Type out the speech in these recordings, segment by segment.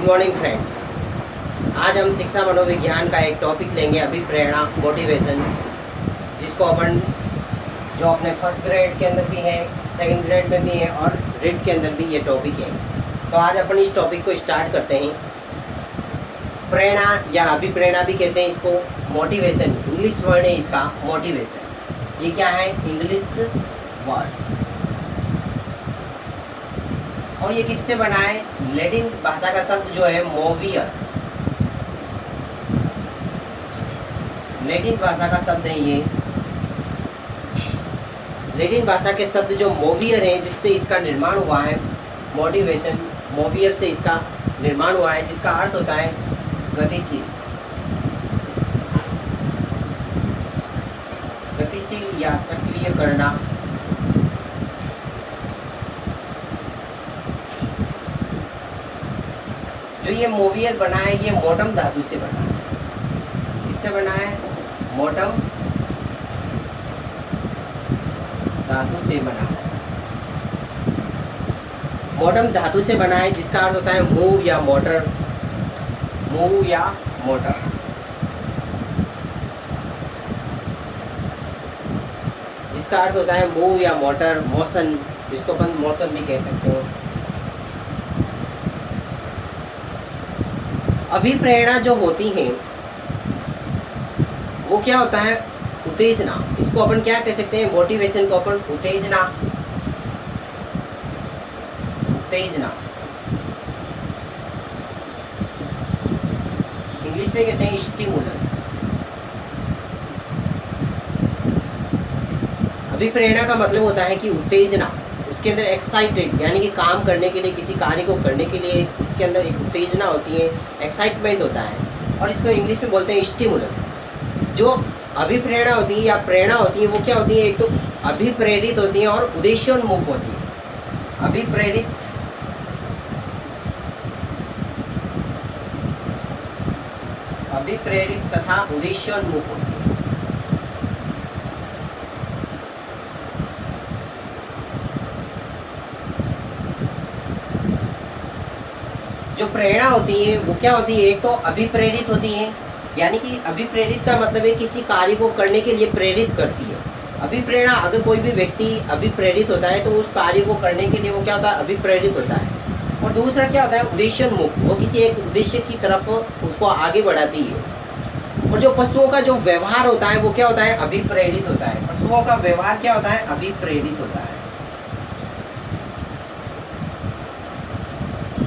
Morning friends. आज हम शिक्षा मनोविज्ञान का एक टॉपिक लेंगे, अभिप्रेरणा, मोटिवेशन, जिसको अपन जो अपने फर्स्ट ग्रेड के अंदर भी है, सेकंड ग्रेड में भी है और रीड के अंदर भी ये टॉपिक है। तो आज अपन इस टॉपिक को स्टार्ट करते हैं। प्रेरणा या अभिप्रेरणा भी कहते हैं इसको। मोटिवेशन इंग्लिश वर्ड है इसका, मोटिवेशन। ये क्या है? English word. और ये किससे बना है? लैटिन भाषा का शब्द जो है मोवियर, लैटिन भाषा का शब्द है ये। लैटिन भाषा के शब्द जो मोवियर है, जिससे इसका निर्माण हुआ है। मोटिवेशन मोवियर से इसका निर्माण हुआ है, जिसका अर्थ होता है गतिशील, गतिशील या सक्रिय करना। जो ये मोवियर बना है, ये मोटम धातु से बना है। किससे बना है? मोटम धातु से बना है। मोटम धातु से बना है, जिसका अर्थ होता है मूव या मोटर, मूव या मोटर। जिसका अर्थ होता है मूव या मोटर, मोशन, जिसको अपन मोशन भी कह सकते हैं। अभिप्रेरणा जो होती है वो क्या होता है? उत्तेजना। इसको अपन क्या कह सकते हैं? मोटिवेशन को अपन उत्तेजना, उत्तेजना इंग्लिश में कहते हैं स्टिमुलस। अभिप्रेरणा का मतलब होता है कि उत्तेजना, उसके अंदर एक्साइटेड, यानी कि काम करने के लिए, किसी कार्य को करने के लिए उसके अंदर एक उत्तेजना होती है, एक्साइटमेंट होता है। और इसको इंग्लिश में बोलते हैं स्टिमुलस। जो अभिप्रेरणा होती है या प्रेरणा होती है, वो क्या होती है? एक तो अभिप्रेरित होती है और उद्देश्योन्मुख होती है। अभिप्रेरित, अभिप्रेरित तथा उद्देश्योन्मुख होती है। जो प्रेरणा होती है वो क्या होती है? एक तो अभिप्रेरित होती है, यानी कि अभिप्रेरित का मतलब है किसी कार्य को करने के लिए प्रेरित करती है। अभिप्रेरणा, अगर कोई भी व्यक्ति अभिप्रेरित होता है तो उस कार्य को करने के लिए वो क्या होता है? अभिप्रेरित होता है। और दूसरा क्या होता है? उद्देश्योन्मुख, वो किसी एक उद्देश्य की तरफ उसको आगे बढ़ाती है। और जो पशुओं का जो व्यवहार होता है वो क्या होता है? अभिप्रेरित होता है। पशुओं का व्यवहार क्या होता है? अभिप्रेरित होता है।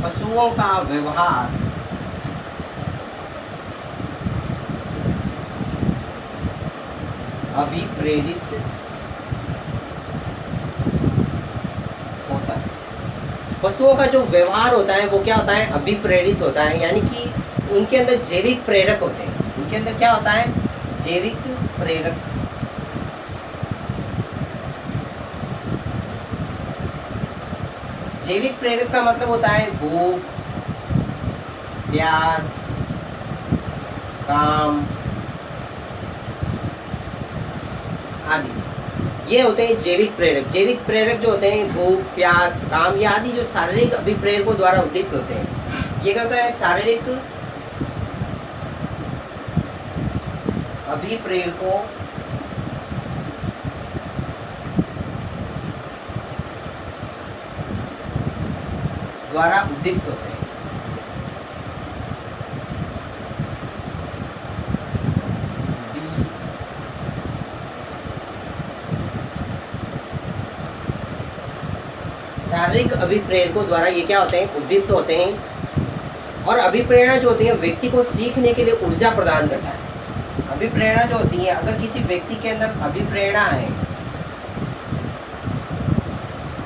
पशुओं का व्यवहार अभिप्रेरित होता है। पशुओं का जो व्यवहार होता है वो क्या होता है? अभिप्रेरित होता है, यानी कि उनके अंदर जैविक प्रेरक होते हैं। उनके अंदर क्या होता है? जैविक प्रेरक। जैविक प्रेरक का मतलब होता है भूख, प्यास, काम आदि। ये होते हैं जैविक प्रेरक। जैविक प्रेरक जो होते हैं भूख, प्यास, काम, ये आदि जो शारीरिक अभिप्रेरकों द्वारा उद्दीप्त होते हैं। ये क्या होता है? शारीरिक अभिप्रेरकों द्वारा उद्दीप्त होते हैं। शारीरिक अभिप्रेरकों द्वारा ये क्या होते हैं? उद्दीप्त होते हैं। और अभिप्रेरणा जो होती है व्यक्ति को सीखने के लिए ऊर्जा प्रदान करता है। अभिप्रेरणा जो होती है, अगर किसी व्यक्ति के अंदर अभिप्रेरणा है,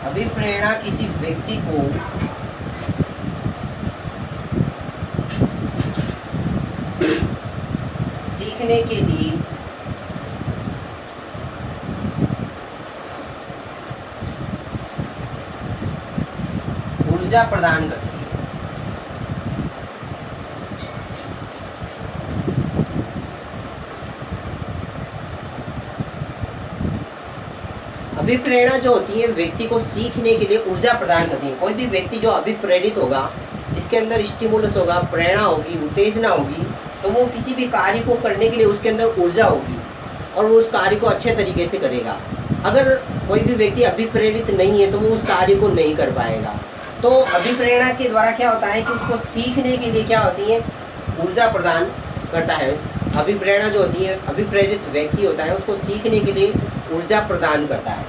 अभिप्रेरणा किसी व्यक्ति को सीखने के लिए ऊर्जा प्रदान करती है। अभिप्रेरणा जो होती है व्यक्ति को सीखने के लिए ऊर्जा प्रदान करती है। कोई भी व्यक्ति जो अभिप्रेरित होगा जिसके अंदर स्टिमुलस होगा, प्रेरणा होगी, उत्तेजना होगी, तो वो किसी भी कार्य को करने के लिए उसके अंदर ऊर्जा होगी और वो उस कार्य को अच्छे तरीके से करेगा। अगर कोई भी व्यक्ति अभिप्रेरित नहीं है तो वो उस कार्य को नहीं कर पाएगा। तो अभिप्रेरणा के द्वारा क्या होता है कि उसको सीखने के लिए क्या होती है, ऊर्जा प्रदान करता है। अभिप्रेरणा जो होती है, अभिप्रेरित व्यक्ति होता है, उसको सीखने के लिए ऊर्जा प्रदान करता है।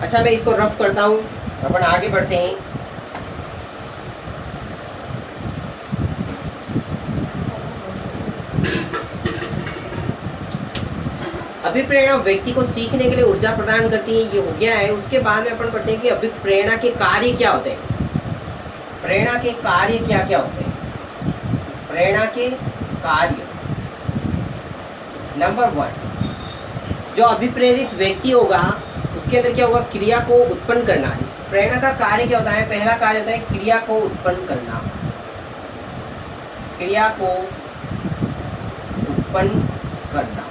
अच्छा, मैं इसको रफ करता हूँ, अपन आगे बढ़ते हैं। अभिप्रेरणा व्यक्ति को सीखने के लिए ऊर्जा प्रदान करती है, ये हो गया है। उसके बाद में अपन पढ़ते हैं कि अभिप्रेरणा के कार्य क्या होते हैं। प्रेरणा के कार्य क्या क्या होते हैं? प्रेरणा के कार्य, नंबर 1, जो अभिप्रेरित व्यक्ति होगा उसके अंदर क्या होगा, क्रिया को उत्पन्न करना। इस प्रेरणा का कार्य क्या होता है? पहला कार्य होता है क्रिया को उत्पन्न करना, क्रिया को उत्पन्न करना।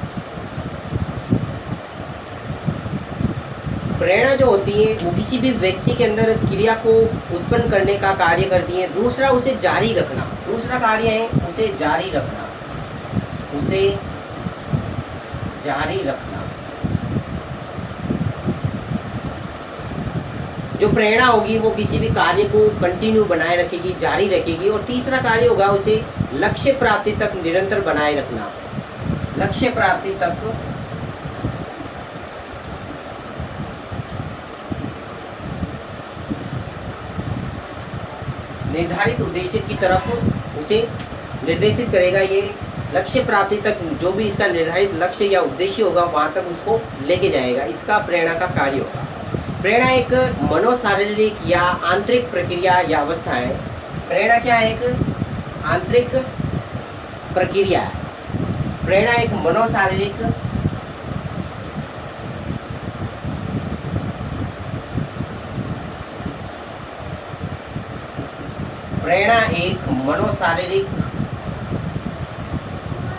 प्रेरणा जो होती है वो किसी भी व्यक्ति के अंदर क्रिया को उत्पन्न करने का कार्य करती है। दूसरा, उसे जारी रखना। दूसरा कार्य है उसे जारी रखना, उसे जारी रखना। जो प्रेरणा होगी वो किसी भी कार्य को कंटिन्यू बनाए रखेगी, जारी रखेगी। और तीसरा कार्य होगा उसे लक्ष्य प्राप्ति तक निरंतर बनाए रखना, लक्ष्य प्राप्ति तक निर्धारित उद्देश्य की तरफ उसे निर्देशित करेगा। ये लक्ष्य प्राप्ति तक, जो भी इसका निर्धारित लक्ष्य या उद्देश्य होगा वहां तक उसको लेके जाएगा। इसका प्रेरणा का कार्य होगा। प्रेरणा एक मनोशारीरिक या आंतरिक प्रक्रिया या अवस्था है। प्रेरणा क्या है? एक आंतरिक प्रक्रिया है। प्रेरणा एक मनोशारीरिक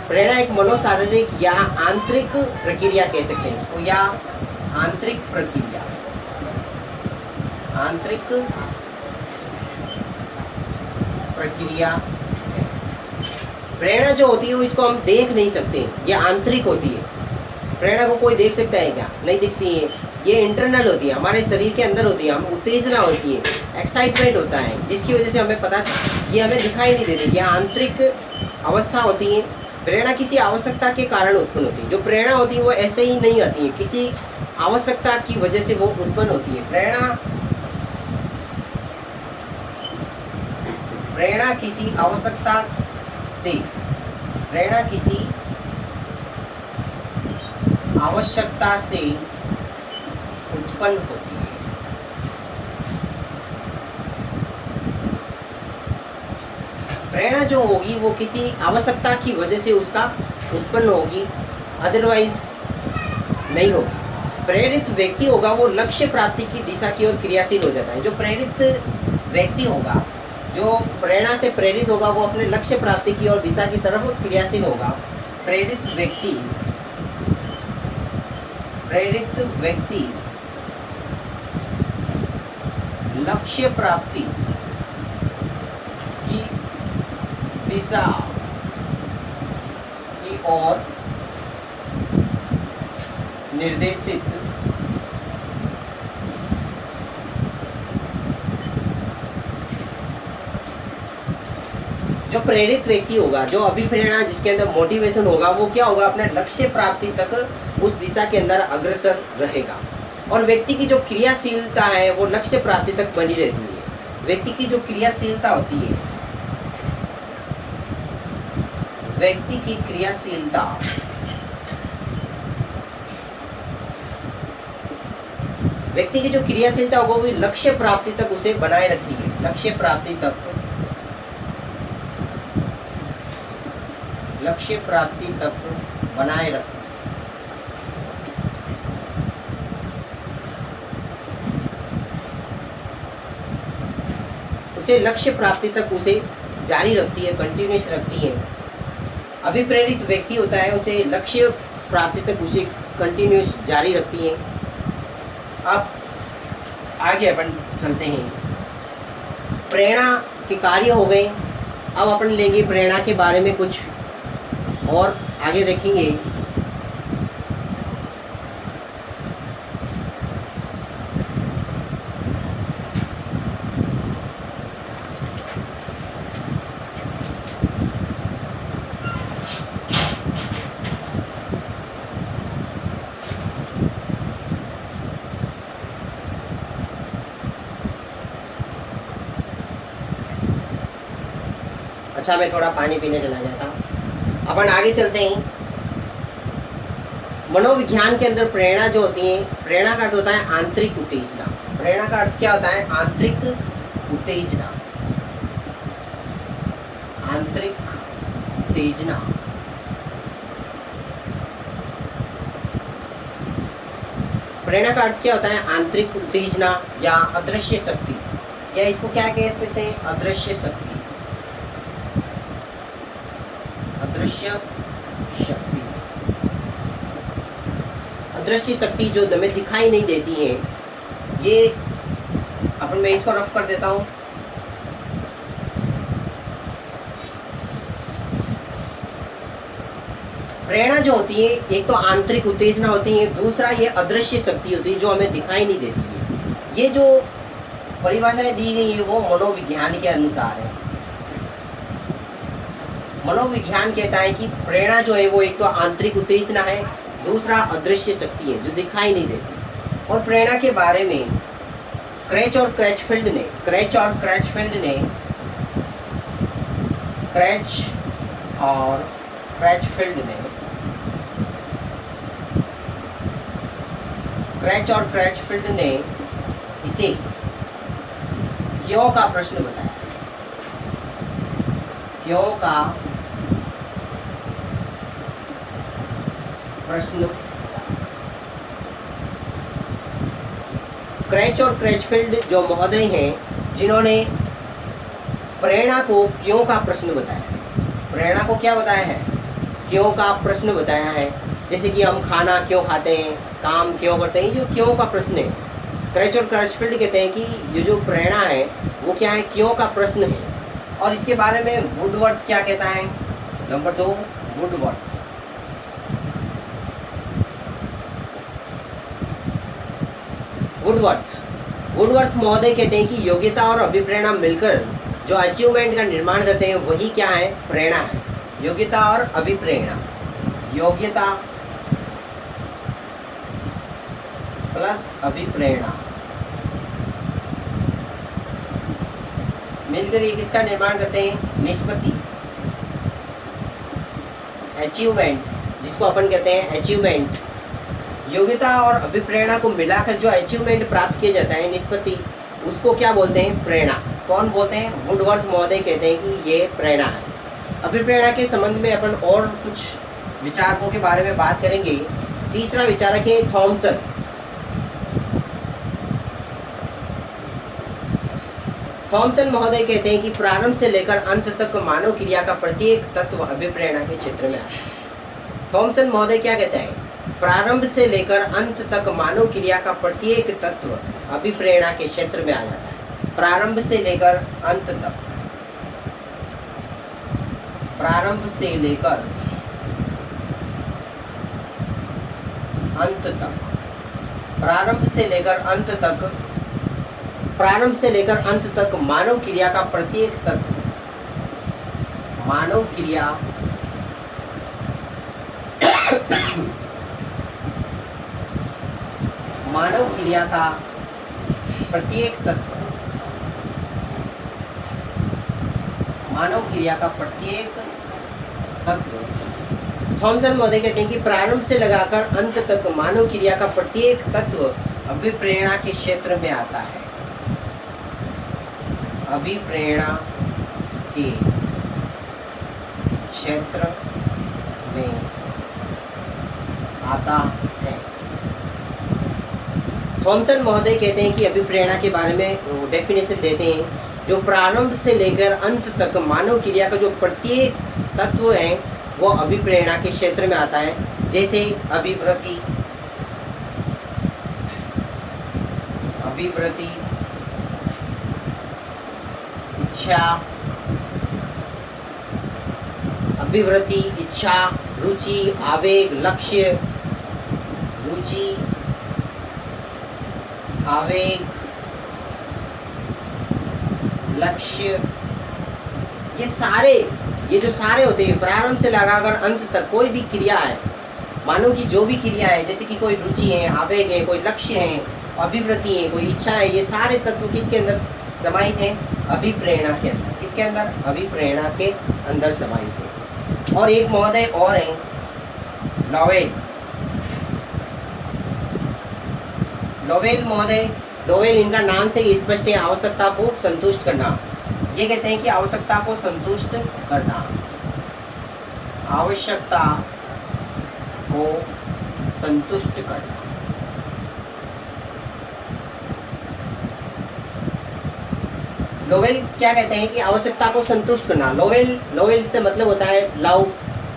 प्रेरणा एक मनोशारीरिक या आंतरिक प्रक्रिया कह सकते हैं इसको, या आंतरिक प्रक्रिया, आंतरिक प्रक्रिया। प्रेरणा जो होती है वो इसको हम देख नहीं सकते, ये आंतरिक होती है। प्रेरणा को कोई देख सकता है क्या? नहीं दिखती है। ये इंटरनल होती है, हमारे शरीर के अंदर होती है। हम उत्तेजना होती है, एक्साइटमेंट होता है, जिसकी वजह से हमें पता, ये हमें दिखाई नहीं देती। ये आंतरिक अवस्था होती है। प्रेरणा किसी आवश्यकता के कारण उत्पन्न होती है। जो प्रेरणा होती है वो ऐसे ही नहीं आती है, किसी आवश्यकता की वजह से वो उत्पन्न होती है। प्रेरणा किसी आवश्यकता से, प्रेरणा किसी आवश्यकता से उत्पन्न होती है। प्रेरणा जो होगी वो किसी आवश्यकता की वजह से उसका उत्पन्न होगी, अदरवाइज नहीं होगी। प्रेरित व्यक्ति होगा वो लक्ष्य प्राप्ति की दिशा की ओर क्रियाशील हो जाता है। जो प्रेरित व्यक्ति होगा, जो प्रेरणा से प्रेरित होगा, वो अपने लक्ष्य प्राप्ति की ओर दिशा की तरफ क्रियाशील होगा। प्रेरित व्यक्ति लक्ष्य प्राप्ति की दिशा की ओर निर्देशित जो प्रेरित व्यक्ति होगा, जो अभिप्रेरणा, जिसके अंदर मोटिवेशन होगा, वो क्या होगा, अपने लक्ष्य प्राप्ति तक उस दिशा के अंदर अग्रसर रहेगा। और व्यक्ति की जो क्रियाशीलता है वो लक्ष्य प्राप्ति तक बनी रहती है। व्यक्ति की जो क्रियाशीलता होती है, व्यक्ति की क्रियाशीलता व्यक्ति की जो क्रियाशीलता होगा वो लक्ष्य प्राप्ति तक उसे बनाए रखती है, लक्ष्य प्राप्ति तक बनाए रखती है। उसे लक्ष्य प्राप्ति तक उसे जारी रखती है, कंटिन्यूस रखती है। अभिप्रेरित व्यक्ति होता है, उसे लक्ष्य प्राप्ति तक उसे कंटिन्यूस जारी रखती है। अब आगे अपन चलते हैं। प्रेरणा के कार्य हो गए। अब अपन लेंगे प्रेरणा के बारे में कुछ और आगे रखेंगे। अच्छा, मैं थोड़ा पानी पीने चला जाता हूँ। अपन आगे चलते हैं। मनोविज्ञान के अंदर प्रेरणा जो होती है, प्रेरणा का अर्थ होता है आंतरिक उत्तेजना। प्रेरणा का अर्थ क्या होता है? आंतरिक उत्तेजना। आंतरिक उत्तेजना। प्रेरणा का अर्थ क्या होता है? आंतरिक उत्तेजना या अदृश्य शक्ति, या इसको क्या कह सकते हैं? अदृश्य शक्ति। अदृश्य शक्ति। अदृश्य शक्ति जो हमें दिखाई नहीं देती है, ये अपन, मैं इसको रफ कर देता हूं। प्रेरणा जो होती है, एक तो आंतरिक उत्तेजना होती है, दूसरा ये अदृश्य शक्ति होती है जो हमें दिखाई नहीं देती है। ये जो परिभाषाएं दी गई है वो मनोविज्ञान के अनुसार है। मनोविज्ञान कहता है कि प्रेरणा जो है वो एक तो आंतरिक उत्तेजना है, दूसरा अदृश्य शक्ति है जो दिखाई नहीं देती। और प्रेरणा के बारे में क्रेच और क्रैचफील्ड ने क्रेच और क्रैचफील्ड ने इसे क्यों का प्रश्न बताया। क्यों का प्रश्न। क्रेच और क्रैचफील्ड जो महोदय हैं, जिन्होंने प्रेरणा को क्यों का प्रश्न बताया है। प्रेरणा को क्या बताया है? क्यों का प्रश्न बताया है। जैसे कि हम खाना क्यों खाते हैं, काम क्यों करते हैं, जो क्यों का प्रश्न है। क्रेच और क्रैचफील्ड कहते हैं कि ये जो प्रेरणा है वो क्या है? क्यों का प्रश्न है। और इसके बारे में वुडवर्थ क्या कहता है? नंबर 2, वुडवर्थ महोदय कहते हैं कि योग्यता और अभिप्रेरणा मिलकर जो अचीवमेंट का निर्माण करते हैं वही क्या है? प्रेरणा है। योग्यता और अभिप्रेरणा, योग्यता प्लस अभिप्रेरणा मिलकर ये किसका निर्माण करते हैं? निष्पत्ति, अचीवमेंट, जिसको अपन कहते हैं अचीवमेंट। योग्यता और अभिप्रेरणा को मिलाकर जो अचीवमेंट प्राप्त किया जाता है, निष्पत्ति, उसको क्या बोलते हैं? प्रेरणा। कौन बोलते हैं? वुडवर्थ महोदय कहते हैं कि ये प्रेरणा है। अभिप्रेरणा के संबंध में अपन और कुछ विचारकों के बारे में बात करेंगे। तीसरा विचारक है थॉमसन। थॉमसन महोदय कहते हैं कि प्रारंभ से लेकर अंत तक मानव क्रिया का प्रत्येक तत्व अभिप्रेरणा के क्षेत्र में आता है। थॉमसन महोदय क्या कहते हैं? प्रारंभ से लेकर अंत तक मानव क्रिया का प्रत्येक तत्व अभिप्रेरणा के क्षेत्र में आ जाता है। प्रारंभ से लेकर अंत तक, प्रारंभ से लेकर अंत तक, प्रारंभ से लेकर अंत तक, प्रारंभ से लेकर अंत तक मानव क्रिया का प्रत्येक तत्व, मानव क्रिया मानव क्रिया का प्रत्येक तत्व, मानव क्रिया का प्रत्येक तत्व। थॉमसन महोदय कहते हैं कि प्रारंभ से लगाकर अंत तक मानव क्रिया का प्रत्येक तत्व अभिप्रेरणा के क्षेत्र में आता है। अभिप्रेरणा के क्षेत्र में आता है। थॉमसन महोदय कहते हैं कि अभिप्रेरणा के बारे में डेफिनेशन देते हैं, जो प्रारंभ से लेकर अंत तक मानव क्रिया का जो प्रत्येक तत्व है वो अभिप्रेरणा के क्षेत्र में आता है। जैसे अभिवृद्धि, इच्छा, अभिवृत्ति, इच्छा, रुचि, आवेग, लक्ष्य, रुचि, आवेग, लक्ष्य, ये जो सारे होते हैं प्रारंभ से लगाकर अंत तक कोई भी क्रिया है, मानो कि जो भी क्रिया है, जैसे कि कोई रुचि है, आवेग है, कोई लक्ष्य है, अभिवृत्ति है, कोई इच्छा है, ये सारे तत्व किसके अंदर समाहित हैं? अभिप्रेरणा के अंदर। किसके अंदर? अभिप्रेरणा के अंदर समाहित है। और एक महोदय और है, लोवेल। लोवेल महोदय, लोवेल इनका नाम से ही स्पष्ट है, आवश्यकता को संतुष्ट करना। ये कहते हैं कि आवश्यकता को संतुष्ट करना, आवश्यकता को संतुष्ट करना। लोवेल क्या कहते हैं कि आवश्यकता को संतुष्ट करना। लोवेल से मतलब होता है लव।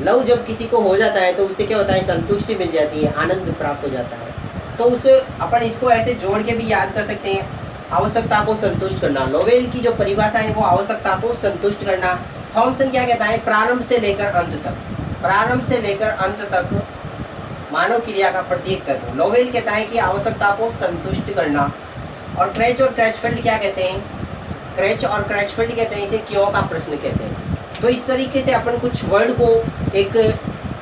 लव जब किसी को हो जाता है तो उससे क्या होता है? संतुष्टि मिल जाती है, आनंद प्राप्त हो जाता है। तो उसे अपन इसको ऐसे जोड़ के भी याद कर सकते हैं, आवश्यकता को संतुष्ट करना। लोवेल की जो परिभाषा है वो आवश्यकता को संतुष्ट करना। थॉमसन क्या कहता है? प्रारंभ से लेकर अंत तक, प्रारंभ से लेकर अंत तक मानव क्रिया का प्रत्येक तत्व। लोवेल कहता है कि आवश्यकता को संतुष्ट करना। और क्रेच और क्रैचफील्ड क्या कहते हैं? क्रेच और क्रैचफील्ड कहते हैं इसे क्यों का प्रश्न कहते हैं। तो इस तरीके से अपन कुछ वर्ड को, एक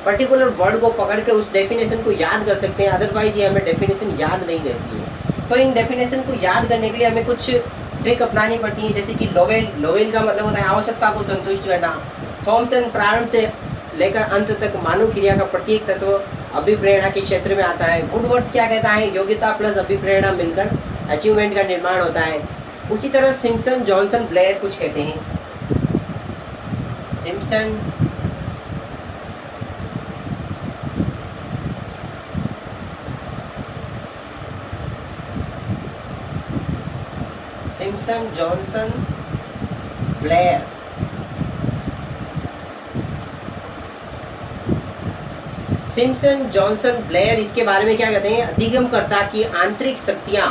पर्टिकुलर वर्ड को पकड़कर उस डेफिनेशन को याद कर सकते हैं, अदरवाइज ये हमें डेफिनेशन याद नहीं रहती है। तो इन डेफिनेशन को याद करने के लिए हमें कुछ ट्रिक अपनानी पड़ती है, जैसे कि लोवेल का मतलब होता है आवश्यकता को संतुष्ट करना। थॉमसन प्रारंभ से लेकर अंत तक मानव क्रिया का प्रत्येक तत्व अभिप्रेरणा के क्षेत्र में आता है। वुडवर्थ क्या कहता है? योग्यता प्लस अभिप्रेरणा मिलकर अचीवमेंट का निर्माण होता है। उसी तरह सिम्पसन, जॉनसन, ब्लेयर कुछ कहते हैं। Simpson, Johnson, Blair. Simpson, Johnson, Blair इसके बारे में क्या कहते हैं? अधिगमकर्ता की आंतरिक शक्तियां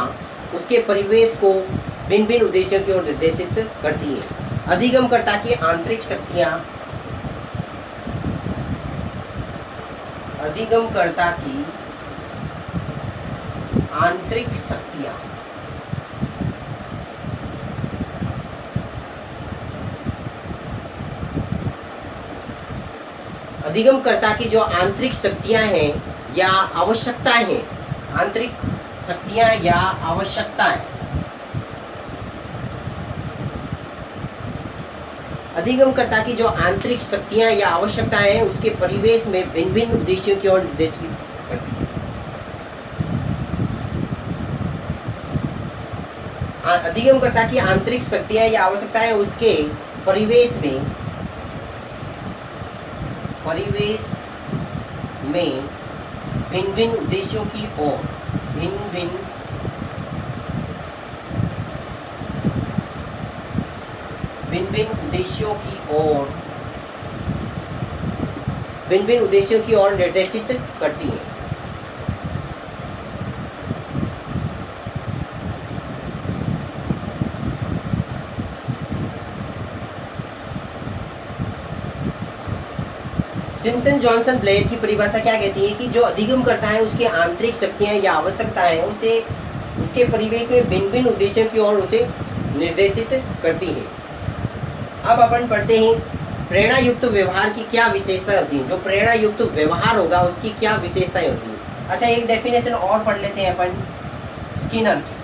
उसके परिवेश को भिन्न भिन्न उद्देश्यों की ओर निर्देशित करती है। अधिगमकर्ता की आंतरिक शक्तियां, अधिगमकर्ता की आंतरिक शक्तियां अधिगमकर्ता की जो आंतरिक शक्तियां हैं या आवश्यकताएं हैं, आंतरिक शक्तियां या आवश्यकताएं, अधिगमकर्ता की जो आंतरिक शक्तियां या आवश्यकताएं हैं उसके परिवेश में भिन्न भिन्न उद्देश्यों की ओर निर्देशित करती है। अधिगमकर्ता की आंतरिक शक्तियां या आवश्यकताएं उसके परिवेश में भिन्न भिन्न उद्देश्यों की ओर, भिन्न भिन्न उद्देश्यों की ओर निर्देशित करती है। सिम्पसन, जॉनसन, ब्लेयर की परिभाषा क्या कहती है कि जो अधिगम करता है उसकी आंतरिक शक्तियां या आवश्यकताएं उसे उसके परिवेश में भिन्न भिन्न उद्देश्यों की ओर उसे निर्देशित करती है। अब अपन पढ़ते हैं प्रेरणा युक्त व्यवहार की क्या विशेषताएं होती हैं। जो प्रेरणा युक्त व्यवहार होगा उसकी क्या विशेषताएं होती हैं। अच्छा, एक डेफिनेशन और पढ़ लेते हैं अपन स्किनर की।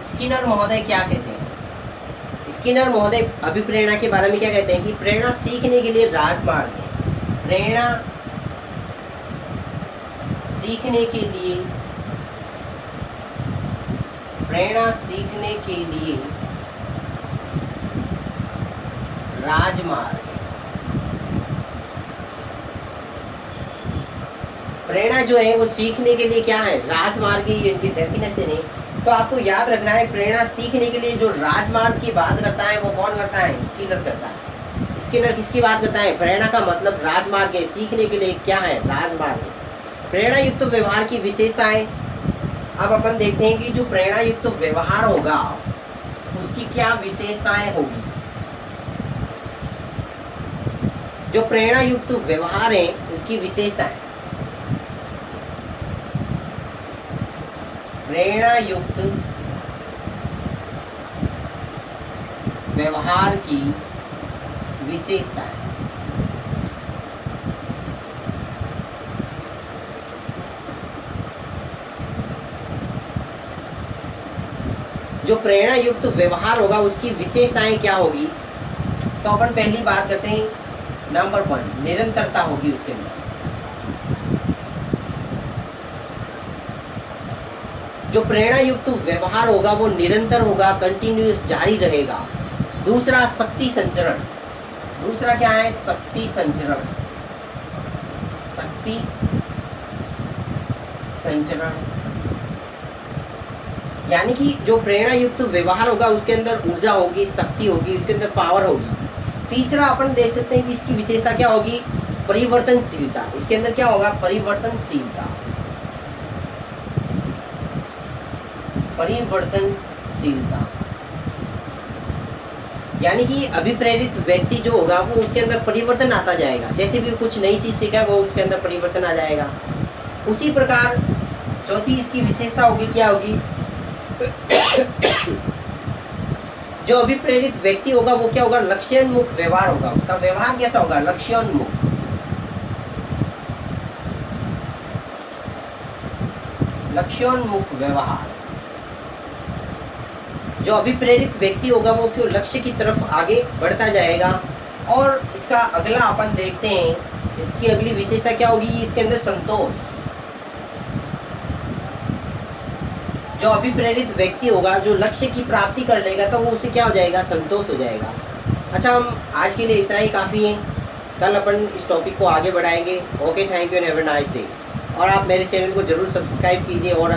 स्किनर महोदय क्या कहते हैं? स्किनर महोदय अभिप्रेरणा के बारे में क्या कहते हैं कि प्रेरणा सीखने के लिए राजमार्ग है। प्रेरणा सीखने के लिए राजमार्ग। प्रेरणा जो है वो सीखने के लिए क्या है? राजमार्ग ही इनकी डेफिनेशन है। तो आपको याद रखना है प्रेरणा सीखने के लिए जो राजमार्ग की बात करता है वो कौन करता है? स्किनर करता है। स्किनर किसकी बात करता है? प्रेरणा का मतलब राजमार्ग है, सीखने के लिए क्या है? राजमार्ग है। प्रेरणा युक्त व्यवहार की विशेषताएं अब अपन देखते हैं कि जो प्रेरणा युक्त व्यवहार होगा उसकी क्या विशेषताएं होगी। जो प्रेरणा युक्त व्यवहार है उसकी विशेषताएं, प्रेरणा युक्त व्यवहार की विशेषताएं। जो प्रेरणा युक्त व्यवहार होगा उसकी विशेषताएं क्या होगी। तो अपन पहली बात करते हैं, नंबर 1 निरंतरता होगी उसके अंदर। जो प्रेरणा युक्त व्यवहार होगा वो निरंतर होगा, कंटिन्यूअस जारी रहेगा। दूसरा शक्ति संचरण, दूसरा क्या है, शक्ति संचरण, शक्ति संचरण, यानी कि जो प्रेरणा युक्त व्यवहार होगा उसके अंदर ऊर्जा होगी, शक्ति होगी, उसके अंदर पावर होगी। तीसरा अपन देख सकते हैं कि इसकी विशेषता क्या होगी, परिवर्तनशीलता। इसके अंदर क्या होगा, परिवर्तनशीलता, परिवर्तनशीलता, यानी कि अभिप्रेरित व्यक्ति जो होगा वो उसके अंदर परिवर्तन आता जाएगा। जैसे भी कुछ नई चीज सीखेगा वो उसके अंदर परिवर्तन आ जाएगा। उसी प्रकार चौथी इसकी विशेषता होगी, क्या होगी, जो अभिप्रेरित व्यक्ति होगा वो क्या होगा, लक्ष्योन्मुख व्यवहार होगा। उसका व्यवहार कैसा होगा, लक्ष्योन्मुख, लक्ष्योन्मुख व्यवहार। जो अभिप्रेरित व्यक्ति होगा वो क्यों लक्ष्य की तरफ आगे बढ़ता जाएगा। और इसका अगला अपन देखते हैं, इसकी अगली विशेषता क्या होगी, इसके अंदर संतोष। जो अभिप्रेरित व्यक्ति होगा जो लक्ष्य की प्राप्ति कर लेगा तो वो उसे क्या हो जाएगा, संतोष हो जाएगा। अच्छा, हम आज के लिए इतना ही काफ़ी है। कल अपन इस टॉपिक को आगे बढ़ाएंगे। Okay, thank you and have a nice day. और आप मेरे चैनल को जरूर सब्सक्राइब कीजिए और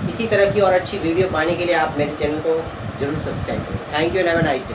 इसी तरह की और अच्छी वीडियो पाने के लिए आप मेरे चैनल को जरूर सब्सक्राइब करें। Thank you and have a nice day.